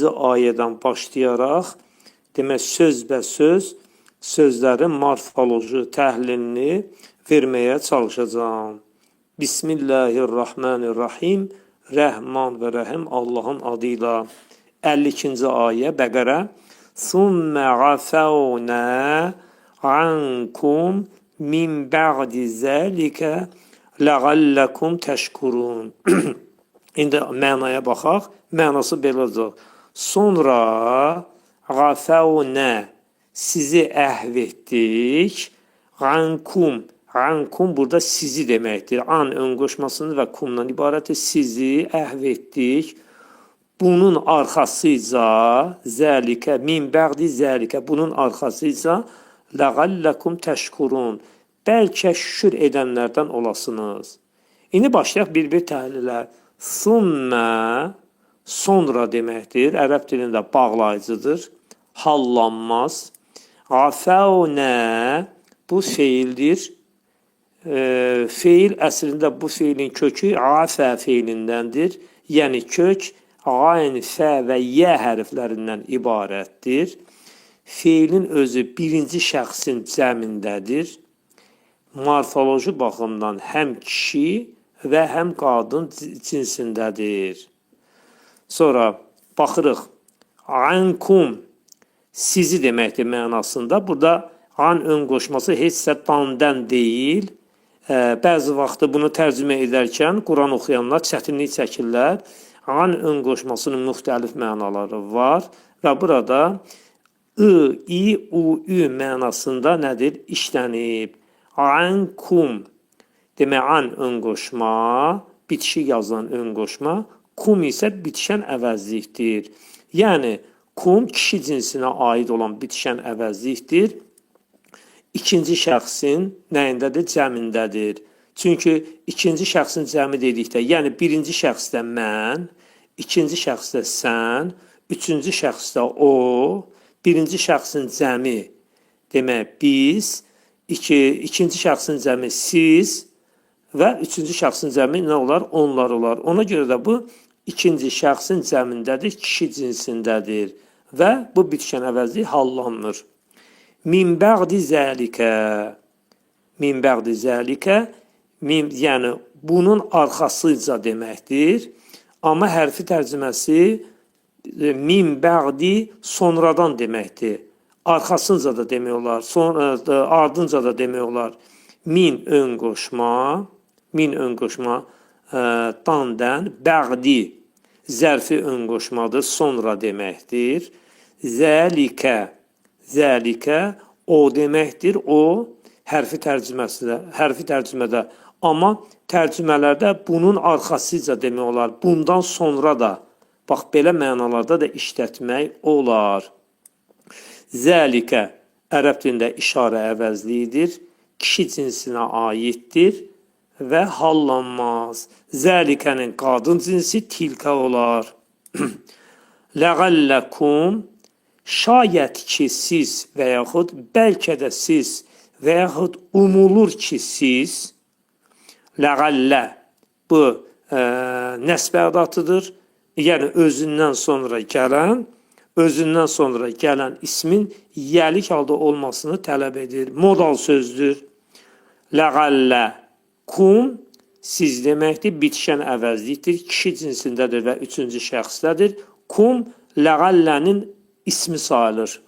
ayədən başlayaraq demək sözbəsöz sözlərin morfoloji təhlilini verməyə çalışacağam. Bismillahirrahmanirrahim. Rəhman və Rəhim Allahın adıyla. 52-ci ayə Bəqərə. Sümmə afəvnə ankum min bə'di zəlikə ləğəlləkum təşkurun. İndi mənaya baxaq. Mənası belə olacaq. Sonra afəvnə sizi əhv etdik. Ankum burada sizi deməkdir. An ön qoşmasını və kumdan ibarətdir. Sizi əhv etdik. Bunun arxasıca zəlikə, min bə'di zəlikə, bunun arxasıca ləğəlləkum təşkurun. Bəlkə şükür edənlərdən olasınız. İndi başlayaq bir-bir təhlilə. Sümmə sonra deməkdir. Ərəb dilində bağlayıcıdır. Hallanmaz. Afəvnə bu feildir. Feil əslində bu feilin kökü afə feilindəndir. Yəni kök ayn, fə və yə hərflərindən ibarətdir. Feilin özü birinci şəxsin cəmindədir. Morfoloji baxımdan həm kişi və həm qadın cinsindədir. Sonra baxırıq. Ankum sizi deməkdir mənasında. Burada an ön qoşması heçsə dandən deyil. Bəzi vaxtı bunu tərcümə edərkən Quran oxuyanlar çətinlik çəkirlər. An ön qoşmasının müxtəlif mənaları var və burada i, u, ü mənasında nədir? İşlənib. Ankum demək an ön qoşma, bitişik yazılan ön qoşma, kum isə bitişən əvəzlikdir. Yəni kum kişi cinsinə aid olan bitişən əvəzlikdir. İkinci şəxsin nəyindədir? Cəmindədir. Çünki ikinci şəxsin cəmi dedikdə, yəni birinci şəxsdə mən, ikinci şəxsdə sən, üçüncü şəxsdə o, birinci şəxsin cəmi demək biz, ikinci şəxsin cəmi siz və üçüncü şəxsin cəmi nə olar? Onlar olar. Ona görə də bu ikinci şəxsin cəmindədir, kişi cinsindədir və bu bitişən əvəzlik hallanmır. Min bə'di zəlikə. Min bə'di zəlikə. Yəni bunun arxasıca deməkdir. Amma hərfi tərcüməsi min bə'di sonradan deməkdir. Arxasınca da demək olar, ardınca da demək olar. Min ön qoşma dandən, bə'di zərfi ön qoşmadır, sonra deməkdir. Zəlikə o deməkdir, o hərfi tərcümədə. Amma tərcümələrdə bunun arxasıca demək olar, bundan sonra da, bax belə mənalarda da işlətmək olar. Zəlikə ərəb dilində işarə əvəzliyidir, kişi cinsinə aiddir və hallanmaz. Zəlikənin qadın cinsi tilkə olar. Ləğəlləkum şayət ki siz və yaxud bəlkə də siz və yaxud umulur ki siz, ləğəllə bu nəsb ədatıdır. Yəni özündən sonra gələn ismin yəlik halda olmasını tələb edir. Modal sözdür. Ləğəllə kum siz deməkdir, bitişən əvəzlikdir, kişi cinsindədir və üçüncü şəxsdədir. Kum ləğəllənin ismi sayılır.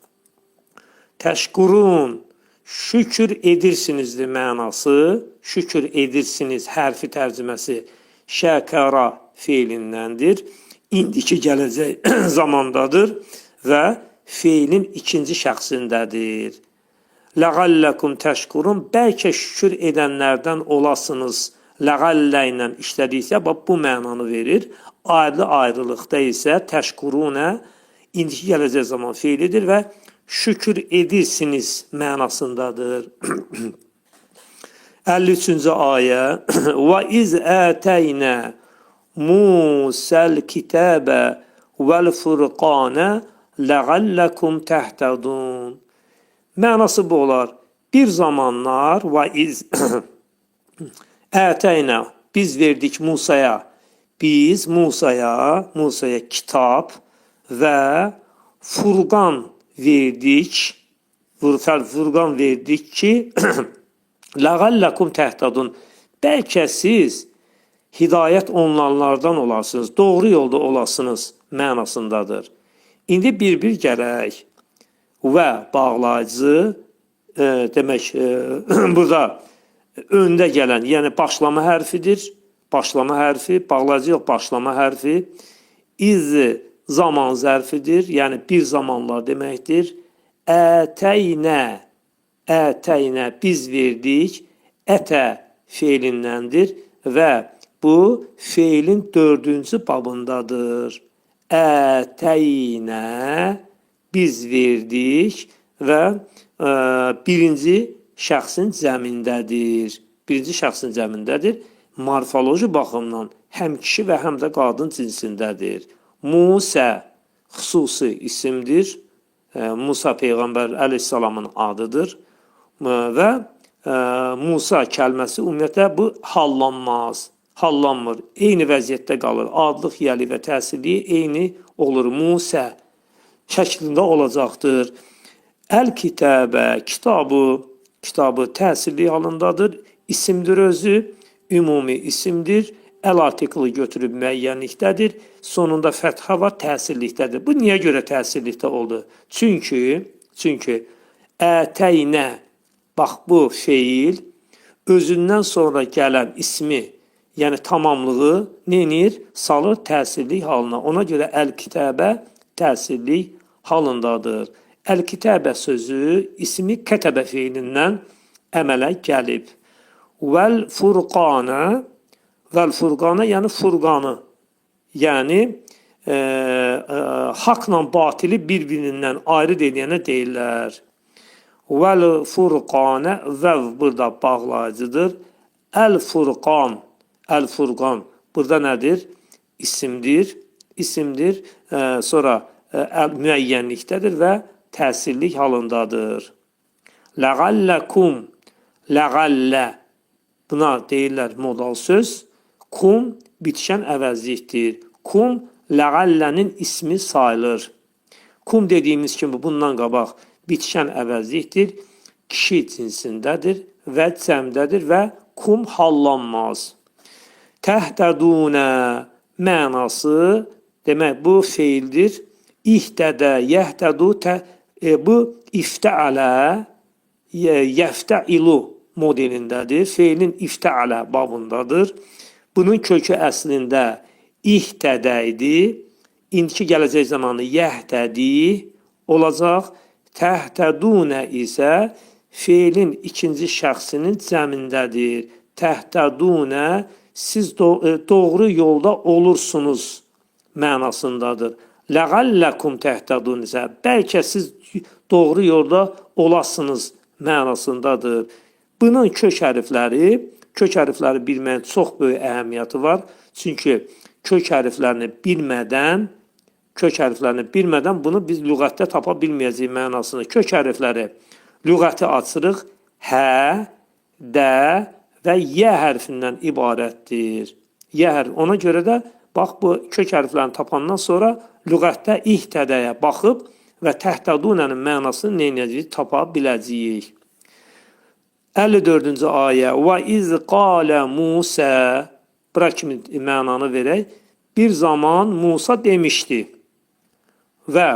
Təşkurun şükür edirsinizdir mənası. Şükür edirsiniz hərfi tərcüməsi şəkara feilindəndir. İndiki gələcək zamandadır və feilin ikinci şəxsindədir. Ləğəlləkum təşkurun bəlkə şükür edənlərdən olasınız. Ləğəllə ilə işlədiksə bu mənanı verir. Ayrı-ayrılıqda isə təşkurunə indiki gələcək zaman feilidir və şükür edirsiniz mənasındadır. 53-cü ayə Və iz ətəynə Musəl kitəbə vəl-furqanə ləğəlləkum təhtədun. Mənası bu olar. Bir zamanlar və iz ətəynə biz verdik Musaya. Biz Musaya kitab ve Furqan verdik. Furqan verdik ki Lağallakum təhtadun. Bəlkə siz hidayət olunanlardan olasınız, doğru yolda olasınız mənasındadır. İndi bir-bir gələk və bağlayıcı demək burada öndə gələn, yəni başlama hərfidir. Başlama hərfi, bağlayıcı yox, başlama hərfi. İz zaman zərfidir, yəni bir zamanlar deməkdir. Ətəynə, ətəynə biz verdik, ətə feilindəndir və bu feilin 4-cü babındadır. Ətəynə biz verdik və birinci şəxsin cəmindədir. Birinci şəxsin cəmindədir. Morfoloji baxımdan həm kişi və həm də qadın cinsindədir. Musa xüsusi isimdir. Musa Peyğəmbər əleyhissalamın adıdır. Və Musa kəlməsi ümumiyyətlə bu hallanmaz. Hallanmır. Eyni vəziyyətdə qalır. Adlıq, yəli və təsirliyi eyni olur. Musa şəklində olacaqdır. Əl-kitəbə, kitabı təsirli halındadır. İsimdir özü, ümumi isimdir. Əl artiklı götürüb müəyyənlikdədir. Sonunda fəthə var, təsirlikdədir. Bu niyə görə təsirlikdə oldu? Çünki ətəynə, bax bu feil özündən sonra gələn ismi, yəni tamamlığı neynir? Salır təsirlik halına. Ona görə əl-kitəbə təsirlik halındadır. Əl-kitəbə sözü ismi kətəbə feilindən əmələ gəlib. Vəl-furqanə, yəni furqanı, yəni haqla batili bir-birindən ayrı edilənə deyirlər. Vəl-furqanə, vəv burada bağlayıcıdır. Əl-furqan, əl-furqan burada nədir? İsimdir. Sonra müəyyənlikdədir və təsirlik halındadır. Ləğəlləkum, ləğəllə, buna deyirlər modal söz. Kum bitişən əvəzlikdir. Kum ləğəllənin ismi sayılır. Kum dediyimiz kimi bundan qabaq bitişən əvəzlikdir. Kişi cinsindədir və cəmdədir və kum hallanmaz. Təhtədunə mənası demək bu feildir. İhtədə, yəhtədu, bu iftəalə, yəftəilu modelindədir. Feilin iftəalə babındadır. Bunun kökü əslində ihtədə idi. İndiki gələcək zamanı yəhtədi olacaq. Təhtədunə isə feilin ikinci şəxsinin cəmindədir. Təhtədunə siz doğru yolda olursunuz mənasındadır. Ləğəlləkum təhtədun isə bəlkə siz doğru yolda olasınız mənasındadır. Bunun kök hərfləri bilməyin çox böyük əhəmiyyəti var. Çünki kök hərflərini bilmədən bunu biz lüğətdə tapa bilməyəcəyik mənasını. Kök hərfləri lüğəti açırıq. Hə, də və yə hərfindən ibarətdir. Yə hərfi. Ona görə də bax bu kök hərflərini tapandan sonra lüğətdə ihtədəyə baxıb və təhtədunənin mənasını neynəyəcəyik? Tapa biləcəyik. 54-cü ayə. Və iz qalə Musə, bura kimi mənanı verək. Bir zaman Musa demişdi. Və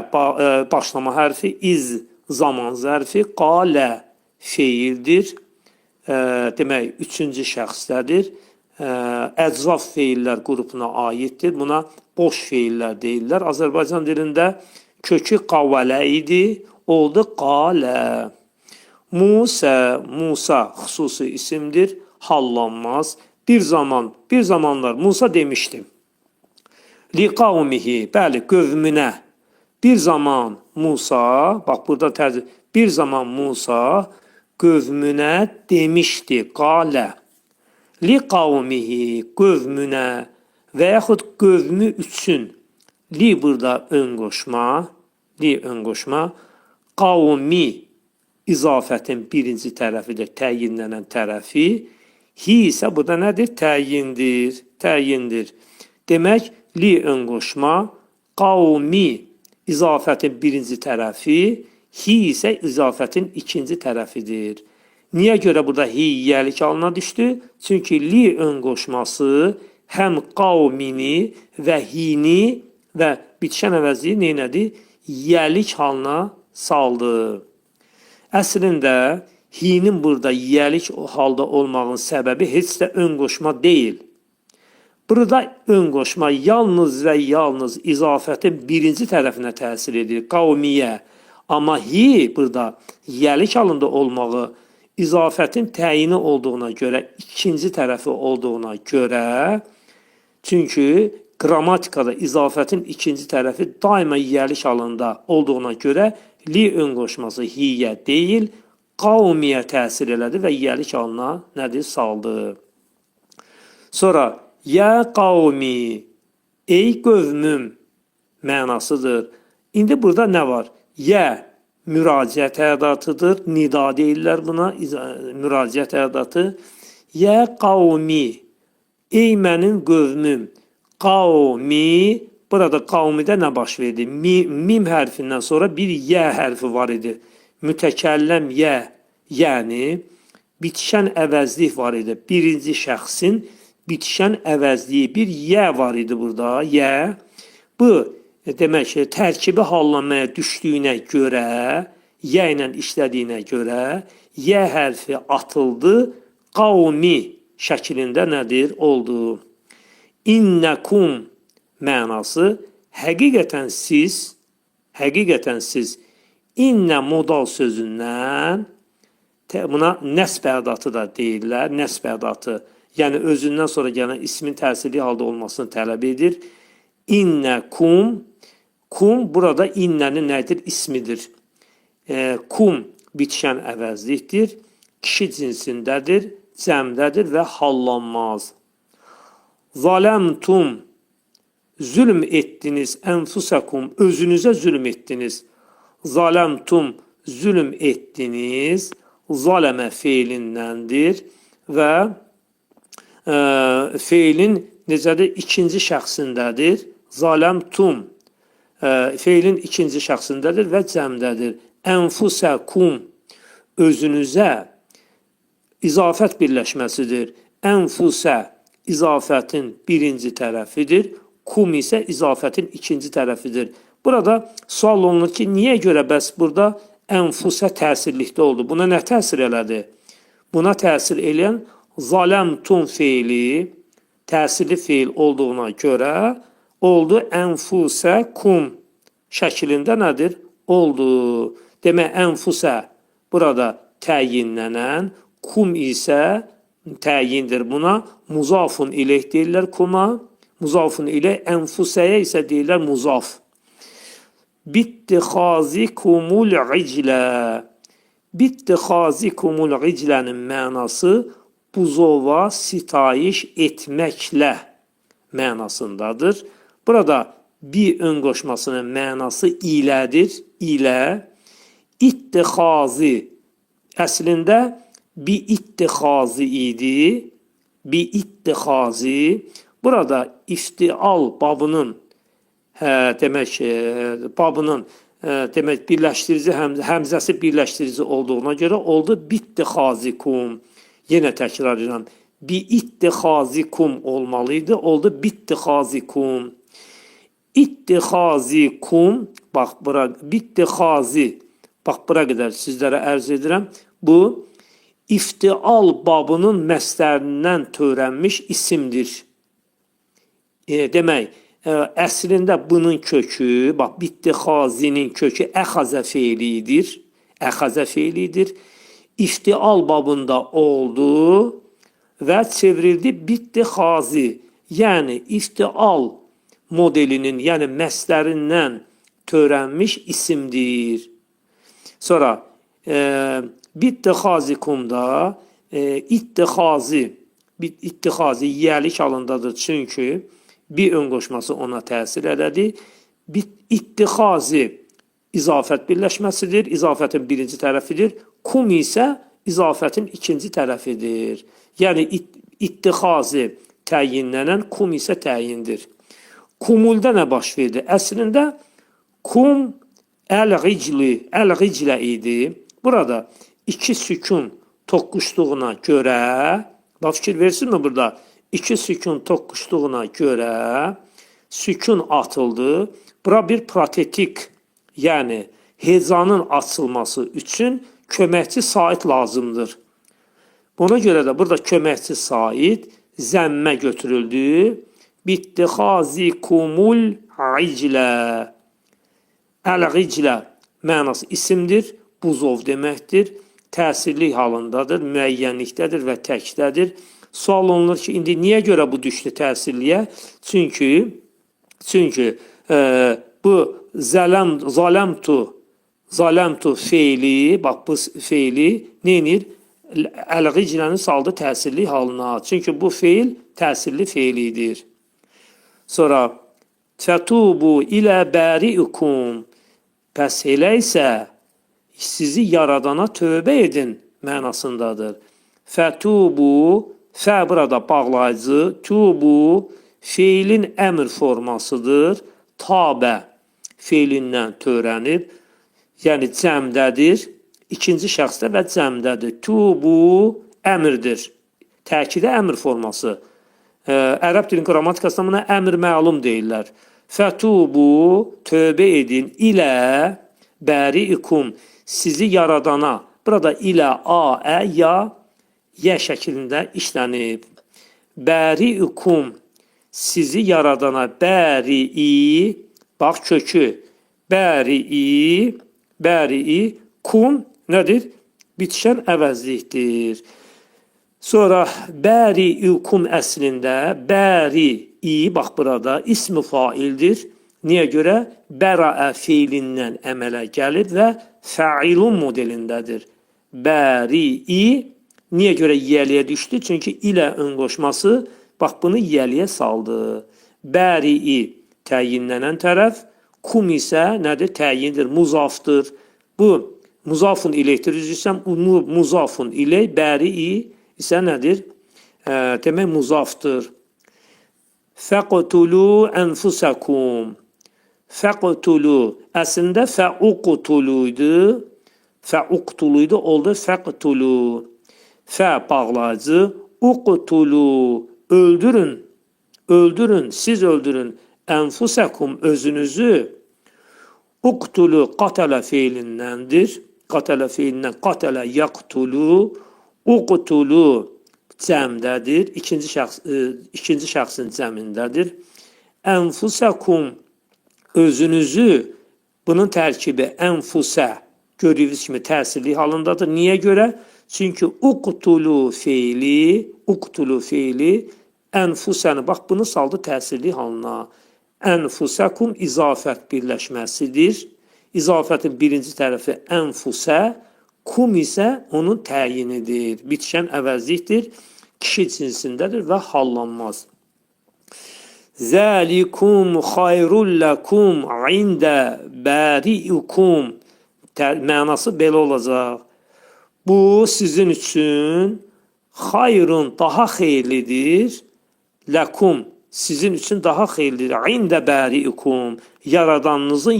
başlama hərfi iz zaman zərfi, qalə feildir. Demək, üçüncü şəxsdədir. Əcraf feillər qrupuna aiddir. Buna boş feillər deyirlər. Azərbaycan dilində kökü qavələ idi, oldu qalə. Musa xüsusi isimdir, hallanmaz. Bir zamanlar Musa demişdi. Liqavmihi, bəli, qövmünə. Bir zaman Musa, bax burada tərcih, bir zaman Musa qövmünə demişdi, qalə. Liqavmihi, qövmünə və yaxud qövmü üçün. Li burada ön qoşma, qavmi izafətin birinci tərəfidir, təyinlənən tərəfi. Hi isə burada nədir? Təyindir. Demək, li ön qoşma, qavmi izafətin birinci tərəfi, hi isə izafətin ikinci tərəfidir. Niyə görə burada hiyyəlik halına düşdü? Çünki li ön qoşması həm qavmini və hini və bitişən əvəzliyi neynədir? Yəlik halına saldı. Əslində, hinin burada yəlik halda olmağın səbəbi heç də ön qoşma deyil. Burada ön qoşma yalnız və yalnız izafətin birinci tərəfinə təsir edir, qavmiyə. Amma hi burada yəlik halında olmağı izafətin təyini olduğuna görə, ikinci tərəfi olduğuna görə, çünki qrammatikada izafətin ikinci tərəfi daima yəlik halında olduğuna görə li ön qoşması hiyə deyil, qavmiyə təsir elədi və yəlik halına nədir? Saldı. Sonra, yə qavmi, ey qövmüm mənasıdır. İndi burada nə var? Yə müraciət ədatıdır. Nida deyirlər buna, müraciət ədatı. Yə qavmi, ey mənim qövmüm. Qavmi, burada qavmidə nə baş verdi? Mim hərfindən sonra bir yə hərfi var idi. Mütəkəlləm yə, yəni bitişən əvəzlik var idi. Birinci şəxsin bitişən əvəzliyi bir yə var idi burada. Yə, bu demək ki, tərkibi hallanmaya düşdüyünə görə, yə ilə işlədiyinə görə, yə hərfi atıldı, qavmi şəklində nədir? Oldu. İnnəkum mənası həqiqətən siz, innə modal sözündən, buna nəsb ədatı da deyirlər, nəsb ədatı, yəni özündən sonra gələn ismin təsirli halda olmasını tələb edir. İnnəkum, kum burada innənin nədir? İsmidir. Kum bitişən əvəzlikdir, kişi cinsindədir, cəmdədir və hallanmaz. Zaləmtum, zülm etdiniz, ənfusakum, özünüzə zülm etdiniz. Zaləmtum, zülm etdiniz, zaləmə feilindəndir və feilin necədir? İkinci şəxsindədir. Zaləmtum, feilin ikinci şəxsindədir və cəmdədir. Ənfusakum, özünüzə izafət birləşməsidir. Ənfusə, izafətin birinci tərəfidir. Kum isə izafətin ikinci tərəfidir. Burada sual olunur ki, niyə görə bəs burada ənfusə təsirlikdə oldu? Buna nə təsir elədi? Buna təsir eləyən zaləmtum feili təsirli feil olduğuna görə oldu ənfusə kum şəklində nədir? Oldu. Demək, ənfusə burada təyinlənən, kum isə təyindir. Buna muzafun ileyh deyirlər kuma. Muzafun ileyh, ənfusəyə isə deyirlər muzaf. Bittixazikumul iclə. Bittixazikumul iclənin mənası buzova sitayiş etməklə mənasındadır. Burada bir ön qoşmasının mənası ilədir. İlə. İttixazi əslində bi ittixazi idi. Bi ittixazi. Burada iftial babının demək birləşdirici həmzəsi birləşdirici olduğuna görə oldu bittixazikum. Yenə təkrar edirəm. Bi ittixazikum olmalıydı. Oldu bittixazikum. İttixazikum, bax bura bittixazi. Bax bura qədər sizlərə ərz edirəm. Bu iftial babının məslərindən törənmiş isimdir. Demək, əslində bunun kökü, bax bittixazinin kökü əxazə feilidir. Əxazə feilidir. İftial babında oldu və çevrildi bittixazi. Yəni iftial modelinin, yəni məslərindən törənmiş isimdir. Sonra bittixazikumda ittixazi yəlik halındadır çünki bir ön qoşması ona təsir elədi. İttixazi izafət birləşməsidir, izafətin birinci tərəfidir. Kum isə izafətin ikinci tərəfidir. Yəni ittixazi təyinlənən, kum isə təyindir. Kumulda nə baş verdi? Əslində Kum el-giclə idi. Burada iki sükun toqquşduğuna görə, bax fikir versinmi burada? İki sükun toqquşduğuna görə sükun atıldı. Bura bir protetik, yəni hezanın açılması üçün köməkçi sait lazımdır. Buna görə də burada köməkçi sait zəmmə götürüldü. Bittihazikumul iclə. Əl-iclə mənası isimdir, buzov deməkdir. Təsirli halındadır, müəyyənlikdədir və təkdədir. Sual olunur ki, indi niyə görə bu düşdü təsirliyə? Çünki bu zaləmtu feili, bax bu feili neynir? Əl-icləni saldı təsirli halına. Çünki bu feil təsirli feilidir. Sonra fətubu ilə bəriukum. Pəs elə isə sizi yaradana tövbə edin mənasındadır. Fətubu, fə burada bağlayıcı, tubu feilin əmr formasıdır. Tabə feilindən törənib, yəni cəmdədir. İkinci şəxsdə və cəmdədir. Tubu əmrdir. Təkidə əmr forması. Ərəb dilin qrammatikasında buna əmr məlum deyirlər. Fətubu, tövbə edin, ilə bəriikum, sizi yaradana. Burada ilə, a, ə, ya, yə şəklində işlənib. Bəriikum, sizi yaradana, bəri-i, bax kökü, bəri-i, kum nədir? Bitişən əvəzlikdir. Sonra bəriikum əslində, bəri-i, bax burada ismi faildir. Niyə görə? Bəraə feilindən əmələ gəlib və fəilun modelindədir. Bəri-i, niyə görə yəliyə düşdü? Çünki ilə ön qoşması, bax bunu yəliyə saldı. Bəri-i, təyinlənən tərəf, kum isə nədir? Təyindir, muzafdır. Bu, muzafun iləkdir, üzrüsəm, muzafun ilək, bəri-i isə nədir? Demək, muzafdır. Fəqtulu ənfusakum. Fəqtulu, əslində fəuqtuluydu. Fəuqtuluydu, oldu fəqtulu. Fə bağlayıcı, uqtulu, öldürün. Öldürün, siz öldürün. Ənfusakum, özünüzü. Uqtulu, qatələ feilindəndir. Qatələ feilindən, qatələ yaqtulu. Uqtulu cəmdədir. İkinci şəxsin cəmindədir. Ənfusakum, özünüzü, bunun tərkibi ənfusə, gördüyünüz kimi təsirli halındadır. Niyə görə? Çünki uqtulu feili, ənfusəni, bax bunu saldı təsirli halına. Ənfusakum izafət birləşməsidir. İzafətin birinci tərəfi ənfusə, kum isə onun təyinidir. Bitişən əvəzlikdir, kişi cinsindədir və hallanmaz. Zəlikum xayrul ləkum ində bəriukum. Mənası belə olacaq. Bu sizin üçün xayrun daha xeyirlidir. Ləkum sizin üçün daha xeyirlidir. İndə bəriukum, yaradanınızın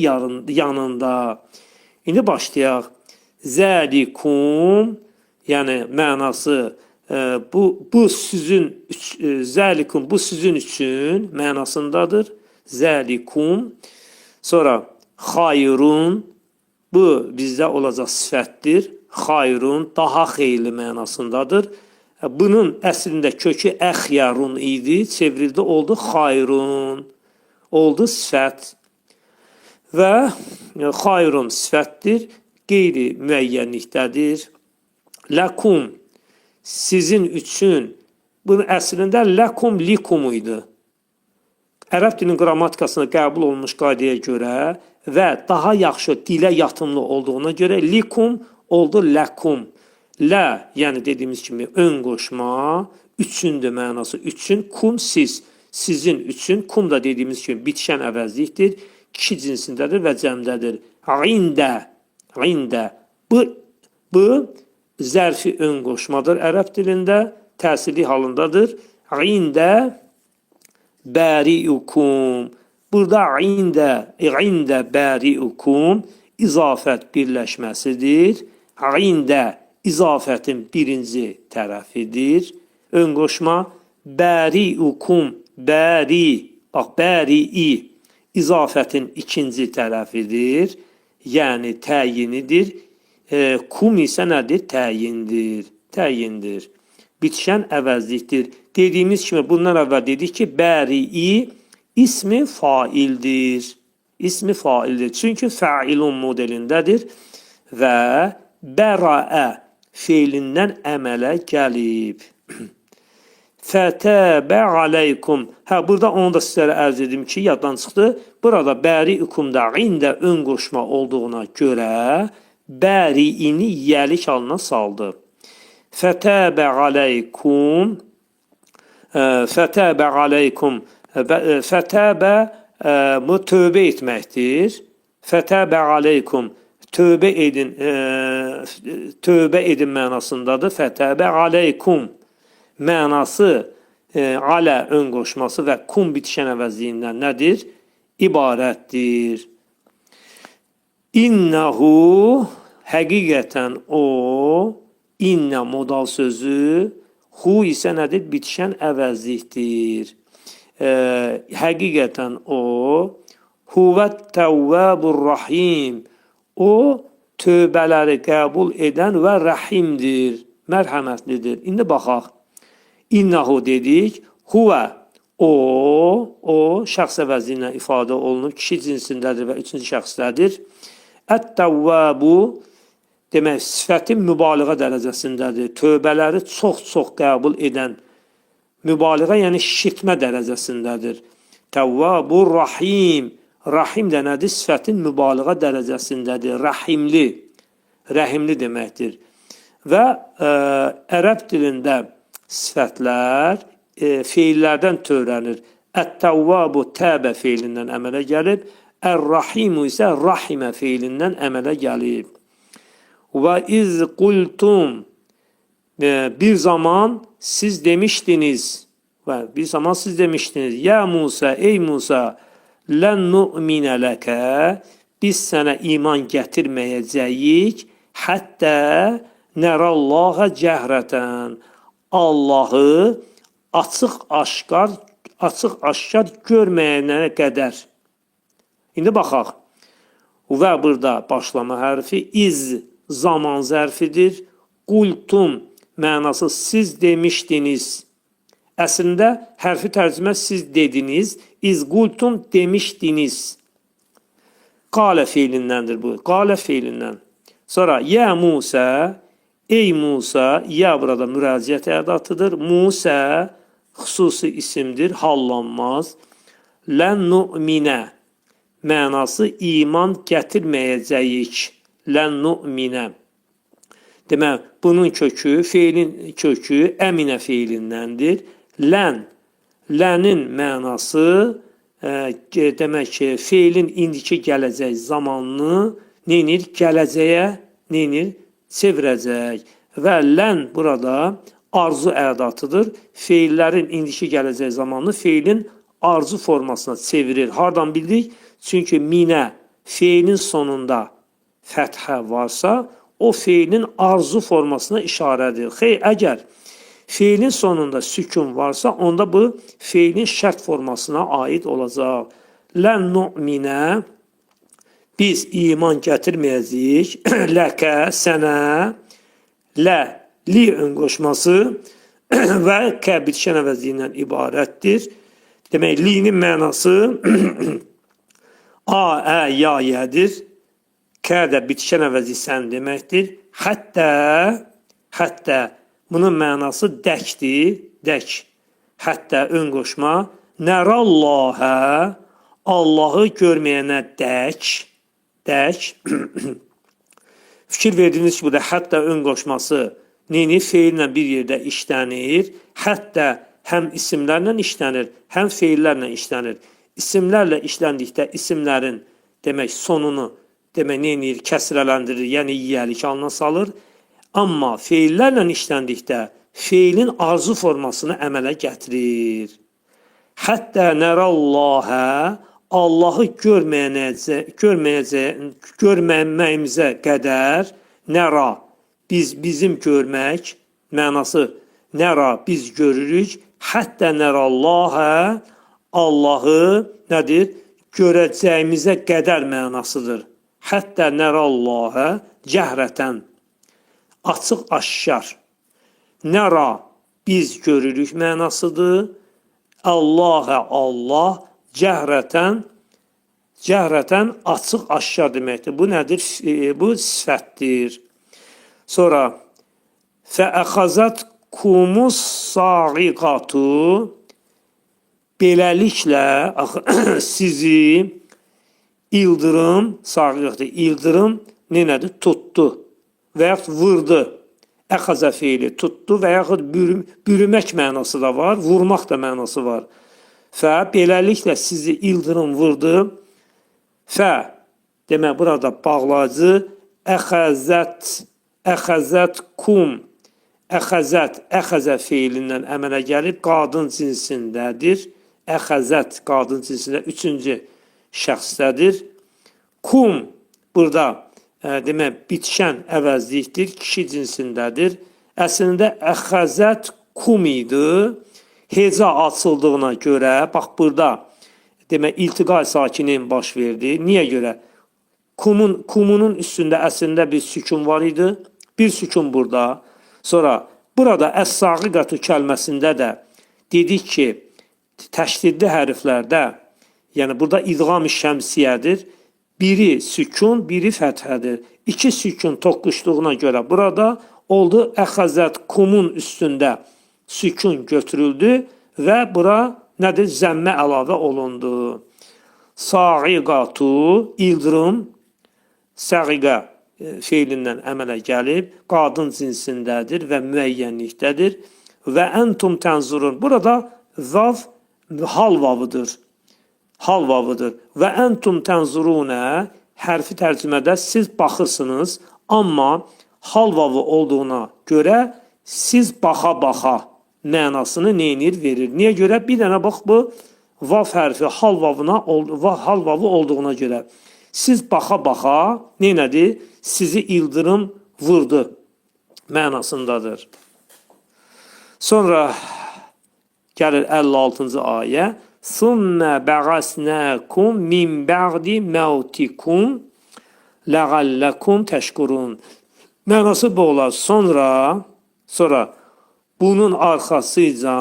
yanında. İndi başlayaq. Zəlikum, yəni mənası bu sizin zəlikum bu sizin üçün mənasındadır. Zəlikum. Sonra xayrun, bu bizdə olacaq sifətdir. Xayrun daha xeyirli mənasındadır. Bunun əslində kökü əxyarun idi, çevrildi, oldu xayrun, oldu sifət. Və xayrun sifətdir, qeyri müəyyənlikdədir. Ləkum, sizin üçün, bunun əslində ləkum likum idi. Ərəb dilinin qrammatikasına qəbul olunmuş qaydaya görə və daha yaxşı dilə yatımlı olduğuna görə likum oldu ləkum. Lə, yəni dediyimiz kimi ön qoşma, üçündür mənası, üçün, kum siz, sizin üçün, kum da dediyimiz kimi bitişən əvəzlikdir, kişi cinsindədir və cəmdədir. İndə, bu zərfi ön qoşmadır ərəb dilində, təsirli halındadır. İndə bəriukum, Burada ində bəriukum izafət birləşməsidir. İndə izafətin birinci tərəfidir. Ön qoşma bəriukum, bəri, bax bəri izafətin ikinci tərəfidir. Yəni təyinidir. Kum isə nədir? Təyindir. Bitişən əvəzlikdir. Dediyimiz kimi bundan əvvəl dedik ki, bəri ismi faildir. Çünki fəilun modelindədir və bəraə feilindən əmələ gəlib. Fətəbə aleykum. Burada onu da sizlərə ərz edim ki, yaddan çıxdı. Burada bəriukumda ində ön qoşma olduğuna görə bəriini yəlik halına saldı. Fətəbə aleykum. Fətəbə bu tövbə etməkdir. Fətəbə aleykum. Tövbə edin mənasındadır. Fətəbə aleykum. Mənası alə ön qoşması və kum bitişən əvəzliyindən nədir? İbarətdir. İnnehu həqiqətən o, innə modal sözü, hu isə nədir? Bitişən əvəzlikdir. Həqiqətən o, huvət təvvəbur rahim. O, tövbələri qəbul edən və rəhimdir, mərhəmətlidir. İndi baxaq. İnnehu dedik, huvə, o şəxs əvəzi ilə ifadə olunub, kişi cinsindədir və üçüncü şəxsdədir. Ət-təvvəbu, demək, sifətin mübaliğə dərəcəsindədir. Tövbələri çox qəbul edən, mübaliğə, yəni şişirtmə dərəcəsindədir. Təvvəbur rahim, rahim də nədir? Sifətin mübaliğə dərəcəsindədir. Rəhimli deməkdir. Və ərəb dilində sifətlər feillərdən törənir. Ət-təvvabu təbə feilindən əmələ gəlib, ər-rahimu isə rahimə feilindən əmələ gəlib. Və iz qultum, bir zaman siz demişdiniz, ya Musa, ey Musa, lən nu'minə ləkə, biz sənə iman gətirməyəcəyik, həttə nərəllaha cəhrətən, Allahı açıq-aşkar görməyənə qədər. İndi baxaq. Və burada başlama hərfi iz zaman zərfidir. Qultum mənası siz demişdiniz. Əslində hərfi tərcümə siz dediniz. İz qultum demişdiniz. Qalə feilindəndir bu. Qalə feilindən. Sonra ya Musa, ey Musa, ya burada müraciət ədatıdır. Musa xüsusi isimdir, hallanmaz. Lən nu'minə mənası iman gətirməyəcəyik. Lən nu'minə. Demək, bunun kökü, feilin kökü əminə feilindəndir. Lənin mənası demək ki, feilin indiki gələcək zamanını neynir? Gələcəyə neynir? Çevirəcək. Və lən burada arzu ədatıdır. Feillərin indiki gələcək zamanını feilin arzu formasına çevirir. Hardan bildik? Çünki minə feilin sonunda fəthə varsa, o feilin arzu formasına işarədir. Əgər feilin sonunda sükun varsa, onda bu feilin şərt formasına aid olacaq. Lən nu'minə, biz iman gətirməyəcəyik, ləkə, sənə, li ön qoşması və kə bitişən əvəzliyindən ibarətdir. Demək, linin mənası ya, yədir. Kə də bitişən əvəzi sən deməkdir. Həttə, bunun mənası dəkdir, dək. Həttə ön qoşma, nərallahə, Allahı görməyənə dək. Fikir verdiniz ki, bu da hətta ön qoşması feillə bir yerdə işlənir. Hətta həm isimlərlə işlənir, həm feillərlə işlənir. İsimlərlə işləndikdə isimlərin demək sonunu kəsrələndirir, yəni yiyəlik halına salır. Amma feillərlə işləndikdə feilin arzu formasını əmələ gətirir. Hətta nərallahə, Allahı görməyimizə qədər nəra bizim görmək mənası nəra biz görürük hətta nərallahə Allahı nədir? Görəcəyimizə qədər mənasıdır. Hətta nərallahə cəhrətən açıq aşkar. Nəra biz görürük mənasıdır. Allahə Allah cəhrətən açıq aşkar deməkdir. Bu nədir? Bu sifətdir. Sonra fəəxəzət kumus sa'iqatu beləliklə sizi ildırım, sa'iqatı ildırım nədir? Tutdu və yaxud vurdu. Əxəzə fiili tutdu və yaxud bürümək mənası da var, vurmaq da mənası var. Fə beləliklə sizi ildırım vurdu. Fə demək burada bağlayıcı əxəzət kum əxəzə fiilindən əmələ gəlib qadın cinsindədir. Əxəzət qadın cinsində üçüncü şəxsdədir. Kum burada demək bitişən əvəzlikdir, kişi cinsindədir. Əslində əxəzət kum idi. Heca açıldığına görə, bax burada demək iltiqa sakinin baş verdi. Niyə görə? Kumunun üstündə əslində bir sükun var idi. Bir sükun burada. Sonra burada əs-saqiqatu kəlməsində də dedik ki, təşdidli hərflərdə, yəni burada idğam-ı şəmsiyədir. Biri sükun, biri fəthədir. İki sükun toqquşduğuna görə burada oldu əxəzət kumun üstündə sükun götürüldü və bura nədir? Zəmmə əlavə olundu. Saqiqatu, ildırım, saqiqə fiilindən əmələ gəlib, qadın cinsindədir və müəyyənlikdədir. Və entum tənzurun. Burada vav hal vavıdır. Hal vavıdır. Və entum tənzurunə hərfi tərcümədə siz baxırsınız, amma hal vavı olduğuna görə siz baxa-baxa mənasını neynir? Verir. Niyə görə? Bir dənə bax bu vav hərfi hal vavı olduğuna görə. Siz baxa-baxa neynədir? Sizi ildırım vurdu mənasındadır. Sonra gəlir 56-cı ayə. Sümmə bəğəsnəkum min bəğdi məvtikum ləğəlləkum təşkurun. Mənası bu olar. Sonra bunun arxasıca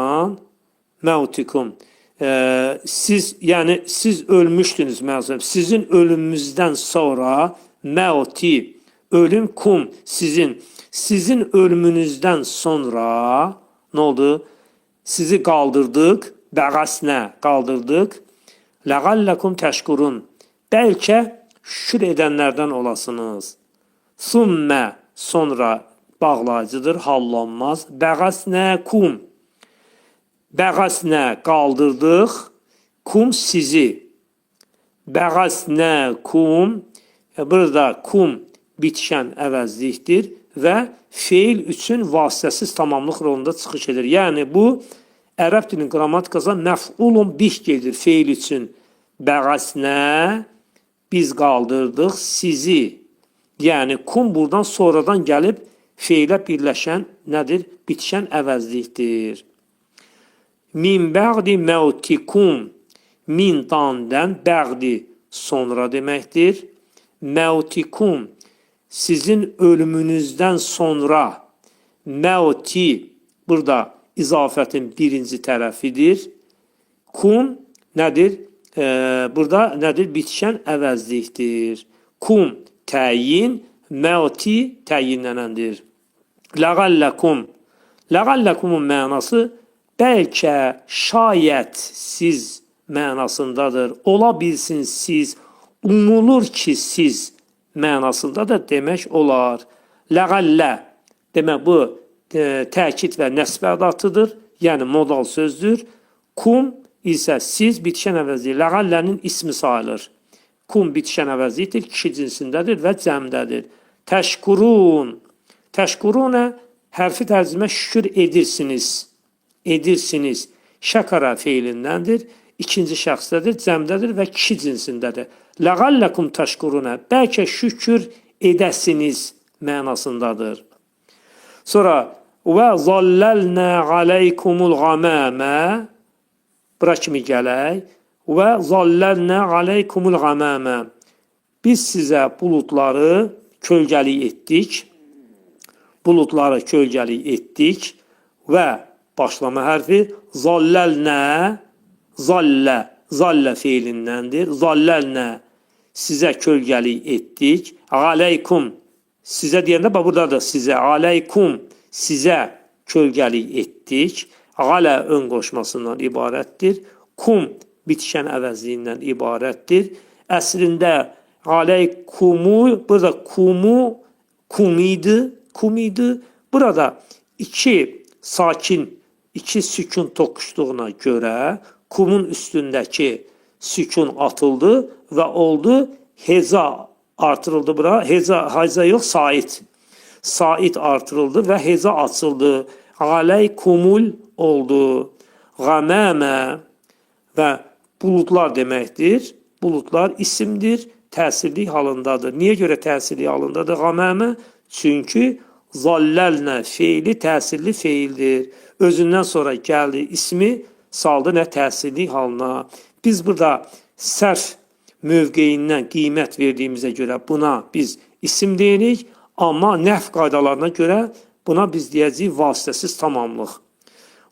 məvtikum. Siz ölmüşdünüz məsələn. Sizin ölümünüzdən sonra məvti, ölüm kum, sizin ölümünüzdən sonra nə oldu? Sizi qaldırdıq, bəğəsnə qaldırdıq. Ləğəlləkum təşkurun. Bəlkə şükür edənlərdən olasınız. Sümmə sonra bağlayıcıdır, hallanmaz. Bəğəsnəkum. Bəğəsnə qaldırdıq, kum sizi. Bəğəsnəkum. Burada kum bitişən əvəzlikdir və feil üçün vasitəsiz tamamlıq rolunda çıxış edir. Yəni bu ərəb dilinin qrammatikasında məf'ulun bih gedir feil üçün. Bəğəsnə biz qaldırdıq sizi. Yəni kum buradan sonradan gəlib feilə birləşən nədir? Bitişən əvəzlikdir. Min bəğdi məvtikum. Min dandən bəğdi sonra deməkdir. Məvtikum sizin ölümünüzdən sonra. Məvti burada izafətin birinci tərəfidir. Kum nədir? Burada nədir? Bitişən əvəzlikdir. Kum təyin, məvti təyinnənəndir. Ləğəlləkum. Ləğəlləkumun mənası bəlkə, şayət siz mənasındadır. Ola bilsin siz, umulur ki siz mənasında da demək olar. Ləğəllə demək bu təkid və nəsb ədatıdır. Yəni modal sözdür. Kum isə siz bitişən əvəzliyi. Ləğəllənin ismi sayılır. Kum bitişən əvəzliyidir, kişi cinsindədir və cəmdədir. Təşkurun. Təşkurunə hərfi tərcümə şükür edirsiniz. Edirsiniz. Şəkara feilindəndir. ikinci şəxsdədir, cəmdədir və kişi cinsindədir. Ləğalləkum təşkuruna, bəlkə şükür edəsiniz mənasındadır. Sonra və zalləlnə aleykumulğaməmə, bura kimi gələk, və zalləlnə aleykumulğaməmə, biz sizə buludları kölgəlik etdik, və başlama hərfi zalləlnə, zallə feilindəndir. Zalləlnə, sizə kölgəlik etdik. Aleykum, sizə deyəndə buradadır sizə. Aleykum, sizə kölgəlik etdik. Alə ön qoşmasından ibarətdir. Kum, bitişən əvəzliyindən ibarətdir. Əslində aleykumu, burada kum idi. Burada iki sakin, iki sükun toqquşduğuna görə kumun üstündəki sükun atıldı və oldu heza artırıldı bura. Heza yox, sait. Sait artırıldı və heza açıldı. Aleykumul oldu. Qəməmə və buludlar deməkdir. Buludlar isimdir, təsirli halındadır. Niyə görə təsirli halındadır qəməmə? Çünki zalləlnə feili təsirli feildir. Özündən sonra gəldi ismi, saldı nə təsirli halına. Biz burada sərf mövqeyindən qiymət verdiyimizə görə buna biz isim deyirik, amma nəf qaydalarına görə buna biz deyəcəyik vasitəsiz tamamlıq.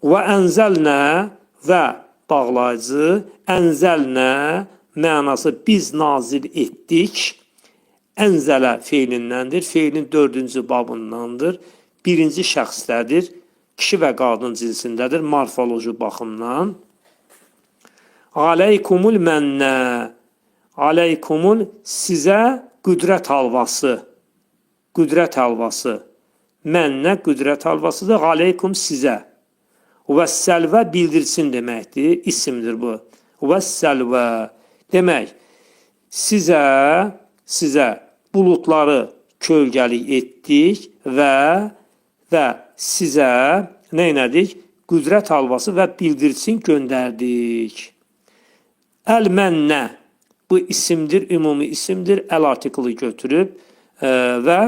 Və ənzəlnə və bağlayıcı, ənzəlnə mənası biz nazil etdik. Ənzələ feilindəndir. Feilin 4-cü babındandır. Birinci şəxsdədir. Kişi və qadın cinsindədir. Morfoloji baxımdan. Aleykumul mənnə. Aleykumul sizə qüdrət halvası. Qüdrət halvası. Mənnə qüdrət halvasıdır. Aleykum sizə. Və səlvə bildirsin deməkdir. İsimdir bu. Və səlvə. Demək, sizə buludları kölgəlik etdik və sizə nə elədik? Qüdrət halvası və bildirsin göndərdik. Əl-mənnə, bu isimdir, ümumi isimdir, əl-artiklı götürüb və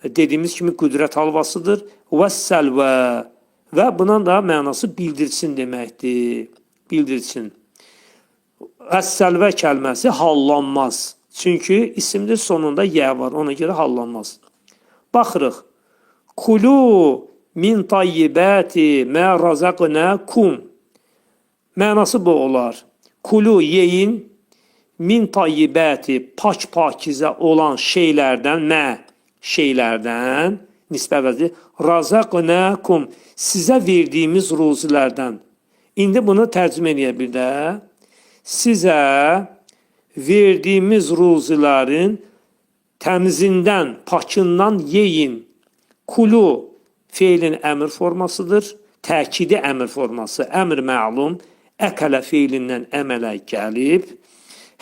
dediyimiz kimi qüdrət halvasıdır. Və səlvə və bunun da mənası bildirsin deməkdir. Bildirsin. Əs-səlvə kəlməsi hallanmaz. Çünki isimdir, sonunda yə var. Ona görə hallanmaz. Baxırıq. Kulu min tayyibəti mə razaqnəkum. Mənası bu olar. Kulu yeyin min tayyibəti pak-pakizə olan şeylərdən, şeylərdən, nisbə əvəzi, razaqnəkum, sizə verdiyimiz ruzilərdən. İndi bunu tərcümə edə bir də. Sizə verdiyimiz ruzilərin təmizindən, pakından yeyin. Kulu feilin əmr formasıdır. Təkidi əmr forması. Əmr məlum. Əkələ feilindən əmələ gəlib.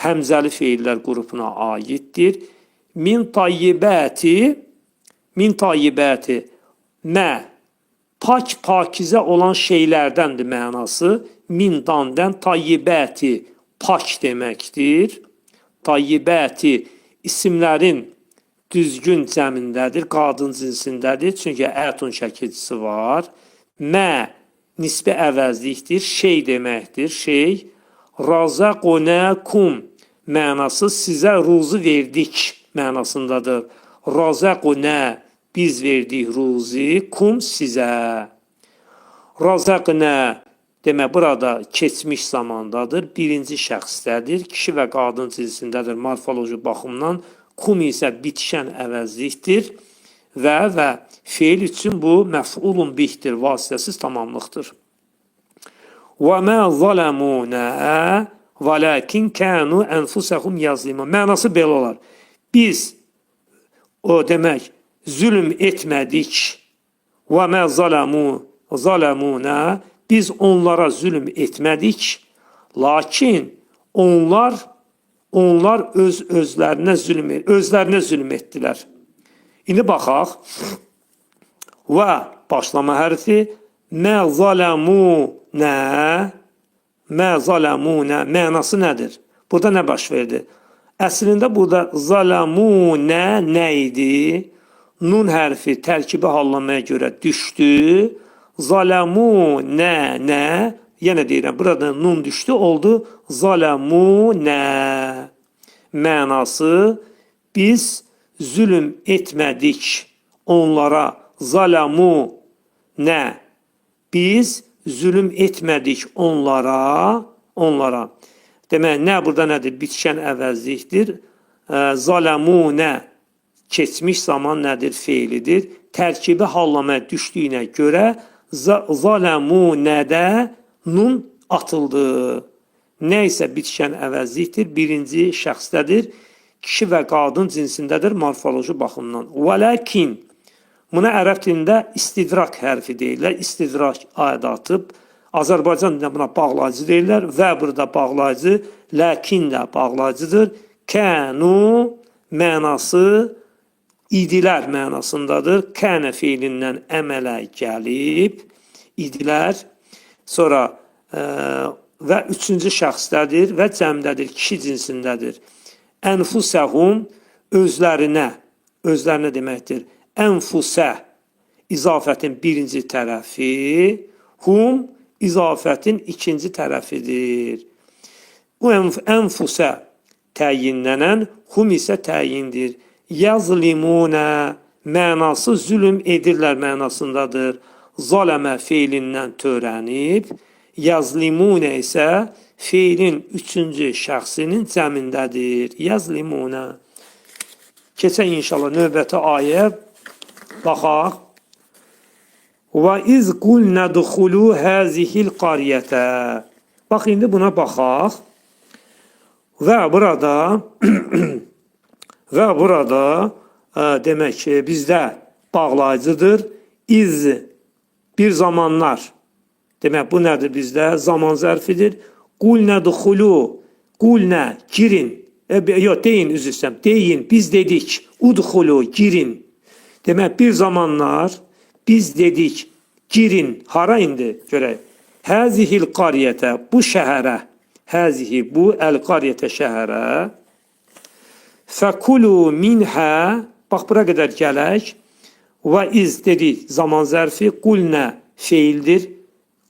Həmzəli feillər qrupuna aiddir. Min tayyibəti mə pak-pakizə olan şeylərdəndir mənası. Mindandən tayyibəti pak deməkdir. Tayyibəti isimlərin düzgün cəmindədir, qadın cinsindədir. Çünki ətun şəkilcisi var. Mə nisbi əvəzlikdir, şey deməkdir, şey. Razaqnəkum mənası sizə ruzi verdik mənasındadır. Razaqnə biz verdik ruzi, kum sizə. Razaqnə demək burada keçmiş zamandadır, birinci şəxsdədir, kişi və qadın cinsindədir morfoloji baxımdan. Kum isə bitişən əvəzlikdir və feil üçün bu məf'ulun bihdir, vasitəsiz tamamlıqdır. Və mə zələmunə vələkin kənu ənfusəhum yazlimun. Mənası belə olar. Biz o demək zülm etmədik. Və mə zələmunə biz onlara zülm etmədik. Lakin onlar özlərinə zülm etdilər. İndi baxaq. Və başlama hərfi mə zələmunə mə zaləmunə mənası nədir? Burada nə baş verdi? Əslində burada zaləmunə nə idi? Nun hərfi tərkibi hallamaya görə düşdü. Zaləmunə nə? Yenə deyirəm, burada nun düşdü, oldu zaləmunə. Mənası biz zülm etmədik onlara. Zalamu nə? Biz zülm etmədik onlara. Demək, nə burada nədir? Bitişən əvəzlikdir. Zalamu nə? Keçmiş zaman nədir? Feilidir. Tərkibi hallamaya düşdüyünə görə zalamu nədə nun atıldı. Nə isə bitişən əvəzlikdir. Birinci şəxsdədir. Kişi və qadın cinsindədir morfoloji baxımdan. Vələkin buna ərəb dilində istidrak hərfi deyirlər. İstidrak aidatı. Azərbaycan dilində buna bağlayıcı deyirlər və burada bağlayıcı, ləkin də bağlayıcıdır. Kənu mənası idilər mənasındadır. Kənə feilindən əmələ gəlib idilər. Sonra və üçüncü şəxsdədir və cəmdədir, kişi cinsindədir. Ənfusəhum özlərinə deməkdir. Ənfusə izafətin birinci tərəfi, hum izafətin ikinci tərəfidir. Bu ənfusə təyinlənən, hum isə təyindir. Yazlimunə mənası zülm edirlər mənasındadır. Zaləmə feilindən törənib, yazlimunə isə feilin üçüncü şəxsinin cəmindədir. Yazlimunə. Keçək inşallah növbəti ayə baxaq. Və iz qulnə duxulu həzihil qariyyətə. Bax, indi buna baxaq. Və burada demək ki, bizdə bağlayıcıdır. İz bir zamanlar. Demək, bu nədir bizdə? Zaman zərfidir. Qulnə duxulu. Qulnə, girin. Yox, deyin, üzr istəyirəm. Deyin, biz dedik. Udxulu, girin. Demək, bir zamanlar biz dedik, girin. Hara indi? Görək. Həzihil qariyyətə, bu şəhərə. Həzihi, bu əl-qariyyətə şəhərə. Fəkulu minhə, bax, bura qədər gələk. Və iz dedik, zaman zərfi. Qulnə feildir.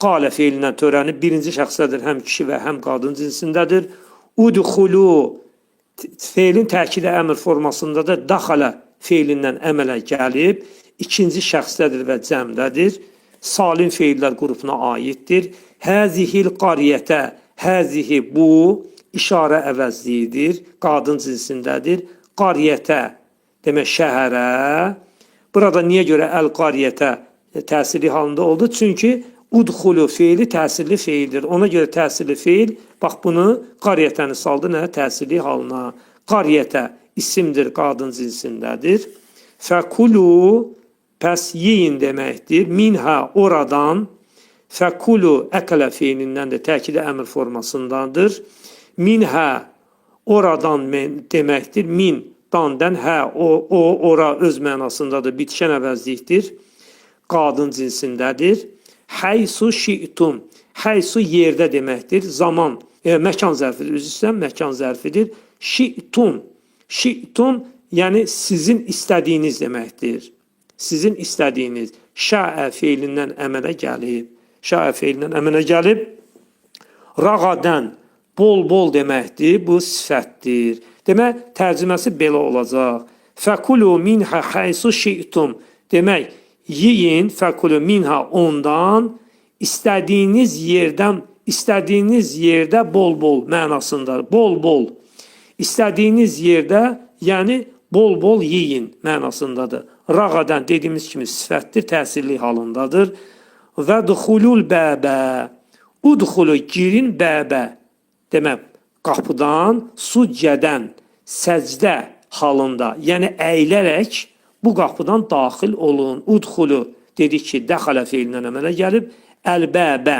Qalə feilindən törənib birinci şəxsdədir, həm kişi və həm qadın cinsindədir. Udxulu feilin təkidi əmr formasındadır. Daxalə feilindən əmələ gəlib, ikinci şəxsdədir və cəmdədir. Salim feillər qrupuna aiddir. Həzihil qariyyətə, həzihi bu işarə əvəzliyidir, qadın cinsindədir. Qariyyətə demək şəhərə. Burada niyə görə əl-qariyyətə təsirli halında oldu? Çünki udxulu feili təsirli feildir. Ona görə təsirli feil, bax bunu qariyyətəni saldı nə? Təsirli halına. Qariyyətə isimdir, qadın cinsindədir. Fəkulu, pəs yiyin deməkdir. Minhə, oradan. Fəkulu, əkələ feilindən də təkidi əmr formasındandır. Minhə, oradan deməkdir. Min, dandən, hə, ora öz mənasındadır. Bitişən əvəzlikdir. Qadın cinsindədir. Həysu şi'tum. Həysu yerdə deməkdir. Zaman, məkan zərfidir. Üzr istəyirəm, məkan zərfidir. Şi'tum. Şi'tum, yəni sizin istədiyiniz deməkdir. Sizin istədiyiniz. Şə'ə feilindən əmələ gəlib. Şə'ə feilindən əmələ gəlib. Rağadən, bol-bol deməkdir. Bu sifətdir. Demək, tərcüməsi belə olacaq. Fəkulu minhə həysu şi'tum. Demək, yiyin, fəkulu minhə ondan, istədiyiniz yerdə bol-bol mənasında, bol-bol. İstədiyiniz yerdə, yəni bol-bol yiyin mənasındadır. Rağadən dediyimiz kimi sifətdir, təsirli halındadır. Və duxulul bəbə, udxulu girin bəbə. Demək, qapıdan, succədən, səcdə halında, yəni əyilərək, bu qapıdan daxil olun. Udxulu dedik ki, dəxalə feilindən əmələ gəlib. Əl-bəbə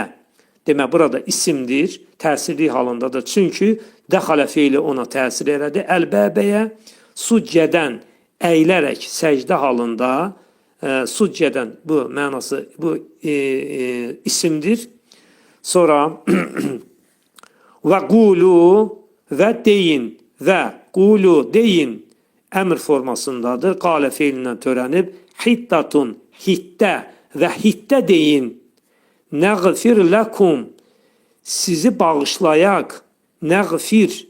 demək, burada isimdir, təsirli halındadır. Çünki dəxalə feili ona təsir elədi. Əl-bəbəyə succədən əyilərək səcdə halında, succədən bu mənası, bu isimdir. Sonra Və qulu və deyin və qulu deyin əmr formasındadır. Qalə feilindən törənib hittatun hittə və hittə deyin. Nəğfir ləkum sizi bağışlayaq. Nəğfir.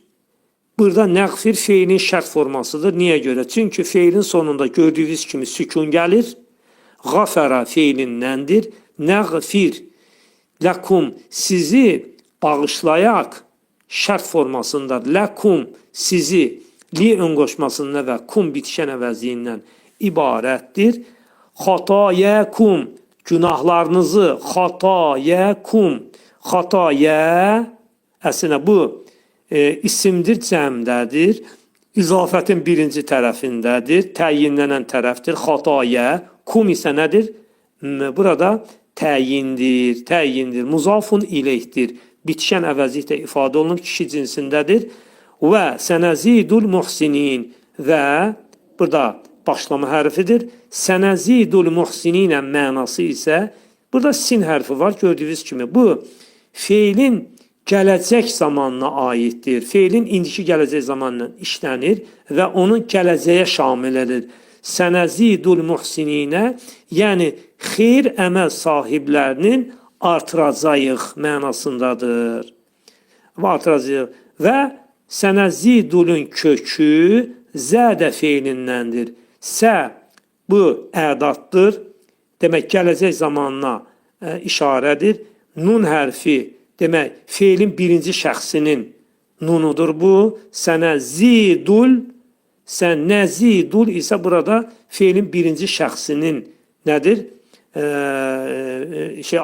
Burada nəğfir feilin şərt formasıdır. Niyə görə? Çünki feilin sonunda gördüyünüz kimi sükun gəlir.Ğafəra feilindəndir. Nəğfir ləkum sizi bağışlayaq şərt formasındadır. Ləkum sizi li ön qoşmasında və kum bitişən əvəzliyindən ibarətdir. Xatayəkum günahlarınızı xatayəkum xataya əslində bu isimdir, cəmdədir. İzafətin birinci tərəfindədir. Təyinnlənən tərəfdir. Xataya. Kum isə nədir? Burada təyindir. Təyindir. Muzafun ileyhdir. Bitişən əvəzlikdə ifadə olunub kişi cinsindədir. Və sənəzidul muhsinin və burada başlama hərfidir. Sənəzidul muhsininə mənası isə burada sin hərfi var. Gördüyünüz kimi bu feilin gələcək zamanına aiddir. Feilin indiki gələcək zamanla işlənir və onun gələcəyə şamil edir. Sənəzidul muhsininə, yəni xeyir əməl sahiblərinin artıracağıq mənasındadır. Və artıracağıq. Və sənəzidulun kökü zədə feilindəndir. Sə bu ədatdır. Demək, gələcək zamanına işarədir. Nun hərfi, demək, feilin birinci şəxsinin nunudur bu. Sənəzidul, sənəzidul isə burada feilin birinci şəxsinin nədir?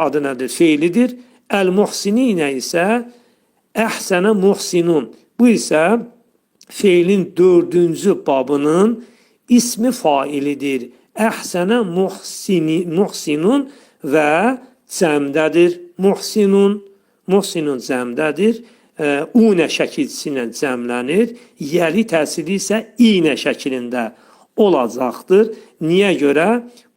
Adı nədir? Feilidir. Əl-muhsininə isə əhsənə muhsinun. Bu isə feilin dördüncü babının ismi failidir. Əhsənə muhsinun və cəmdədir. Muhsinun cəmdədir. Unə şəkilçisi ilə cəmlənir. Yəli təsiri isə inə şəklində olacaqdır. Niyə görə?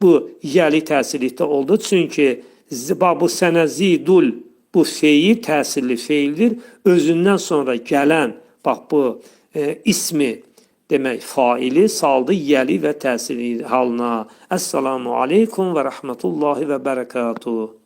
Bu yəli təsirlikdə oldu. Çünki bu sənəzidul bu feil təsirli feildir. Özündən sonra gələn bax bu ismi demək faili saldı yəli və təsirli halına. Əssalamu aleykum və rəhmətullahi və bərəkatuhu.